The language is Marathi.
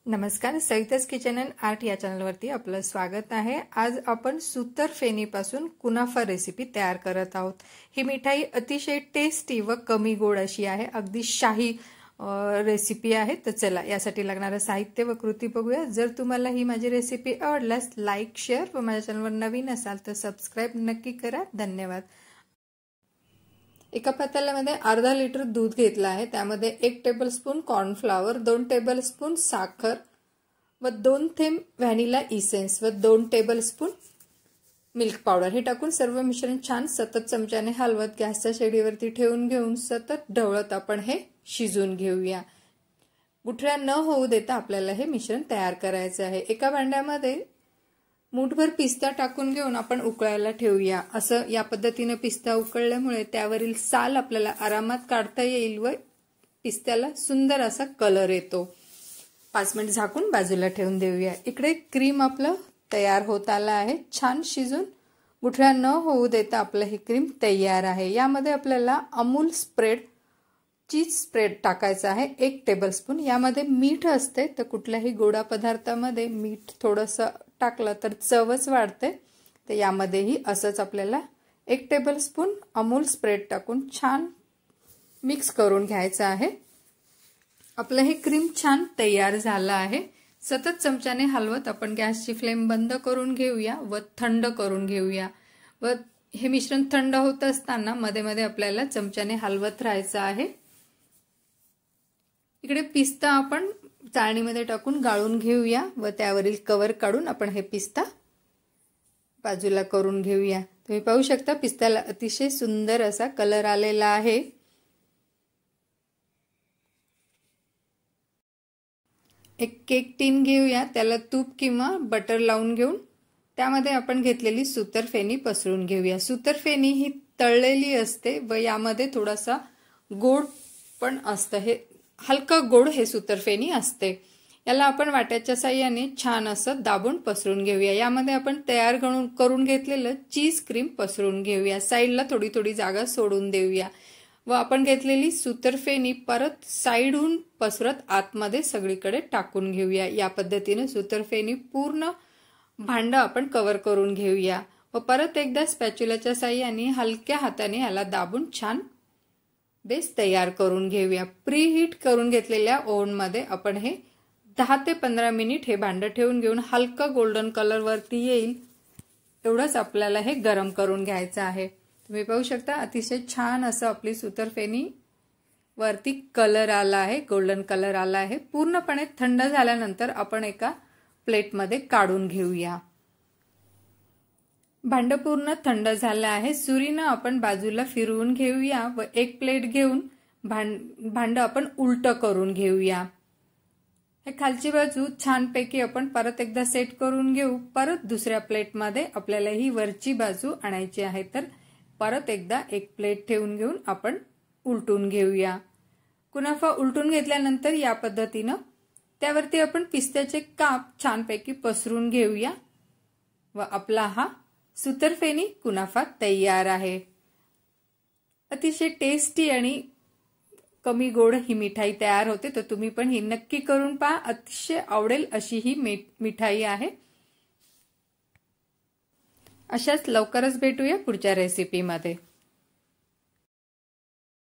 नमस्कार, सविताज किचन अँड आर्ट या चॅनलवरती आपलं स्वागत आहे। आज आपण सूतर फेणीपासून कुनाफा रेसिपी तयार करत आहोत। ही मिठाई अतिशय टेस्टी व कमी गोड अशी आहे, अगदी शाही रेसिपी आहे। तर चला यासाठी लागणारे साहित्य व कृती बघूया। जर तुम्हाला ही माझी रेसिपी आवडल्यास लाईक, शेअर व माझ्या चॅनलवर नवीन असाल तर सबस्क्राइब नक्की करा। धन्यवाद। एका पातेल्यामध्ये अर्धा लिटर दूध घेतलं आहे। त्यामध्ये 1 टेबलस्पून कॉर्नफ्लॉवर, 2 टेबलस्पून साखर व 2 थेंब व्हॅनिला इसेन्स व 2 टेबलस्पून मिल्क पावडर हे टाकून सर्व मिश्रण छान सतत चमच्याने हलवत गॅसच्या शेगडीवरती ठेवून घेऊन सतत ढवळत आपण हे शिजवून घेऊया। गुठळ्या न होऊ देता आपल्याला हे मिश्रण तयार करायचे आहे। एका भांड्यामध्ये मूठभर पिस्ता टाकून घेऊन आपण उकळायला ठेवूया। असं या पद्धतीने पिस्ता उकळल्यामुळे त्यावरील साल आपल्याला आरामात काढता येईल व पिस्त्याला सुंदर असा कलर येतो। 5 मिनिट झाकून बाजूला ठेवून देऊया। इकडे क्रीम आपलं तयार होत आला आहे। छान शिजून गुठळ्या न होऊ देता आपलं ही क्रीम तयार आहे। यामध्ये आपल्याला अमूल स्प्रेड चीज स्प्रेड टाकायचा आहे 1 टेबलस्पून। यामध्ये मीठ असते, तर कुठल्याही गोडा पदार्थामध्ये मीठ थोडंसं टाकलं तर चवच वाढते। तर यामध्येही असंच आपल्याला 1 टेबलस्पून अमूल स्प्रेड टाकून छान मिक्स करून घ्यायचं आहे। आपलं हे क्रीम छान तयार झालं आहे। सतत चमच्याने हलवत आपण गॅसची फ्लेम बंद करून घेऊया व थंड करून घेऊया व हे मिश्रण थंड होत असताना मध्ये मध्ये आपल्याला चमच्याने हलवत राहायचं आहे। इकडे पिस्ता आपण चाळणीमध्ये टाकून गाळून घेऊया व त्यावरील कवर काढून आपण हे पिस्ता बाजूला करून घेऊया। तुम्ही पाहू शकता पिस्त्याला अतिशय सुंदर असा कलर आलेला आहे। एक केक टीन घेऊया, त्याला तूप किंवा बटर लावून घेऊन त्यामध्ये आपण घेतलेली सूतर फेणी पसरून घेऊया। सूतर फेणी ही तळलेली असते व यामध्ये थोडासा गोड पण असतं, हे हलका गोड हे सूतर फेणी असते। याला आपण वाट्याच्या साहाय्याने छान असं दाबून पसरून घेऊया। यामध्ये आपण तयार करून घेतलेलं चीज क्रीम पसरून घेऊया। साईडला थोडी थोडी जागा सोडून देऊया व आपण घेतलेली सूतर फेणी परत साईडहून पसरत आतमध्ये सगळीकडे टाकून घेऊया। या पद्धतीने सूतर फेणी पूर्ण भांड आपण कव्हर करून घेऊया व परत एकदा स्पॅच्युलाच्या साहाय्याने हलक्या हाताने याला दाबून छान बेस तयार करून घेऊया। प्रीहीट करून घेतलेल्या ओव्हनमध्ये आपण हे 10 ते 15 मिनिट हे भांड ठेवून घेऊन हलका गोल्डन कलर वरती येईल एवढंच आपल्याला हे गरम करून घ्यायचं आहे। तुम्ही पाहू शकता अतिशय छान असं आपली सूतर फेणी वरती कलर आला आहे, गोल्डन कलर आला आहे। पूर्णपणे थंड झाल्यानंतर आपण एका प्लेटमध्ये काढून घेऊया। भांड पूर्ण थंड झालं आहे। सुरीनं आपण बाजूला फिरवून घेऊया व एक प्लेट घेऊन भांड आपण उलट करून घेऊया। हे खालची बाजू छानपैकी आपण परत एकदा सेट करून घेऊ। परत दुसऱ्या प्लेटमध्ये आपल्याला ही वरची बाजू आणायची आहे, तर परत एकदा एक प्लेट ठेवून घेऊन आपण उलटून घेऊया। कुनाफा उलटून घेतल्यानंतर या पद्धतीनं त्यावरती आपण पिस्त्याचे काप छानपैकी पसरून घेऊया व आपला हा सूतर फेणी कुनाफा तयार आहे। अतिशय टेस्टी आणि कमी गोड ही मिठाई तयार होते, तर तुम्ही पण ही नक्की करून पहा। अतिशय आवडेल अशी ही मिठाई आहे। अशाच लवकरच भेटूया पुढच्या रेसिपीमध्ये।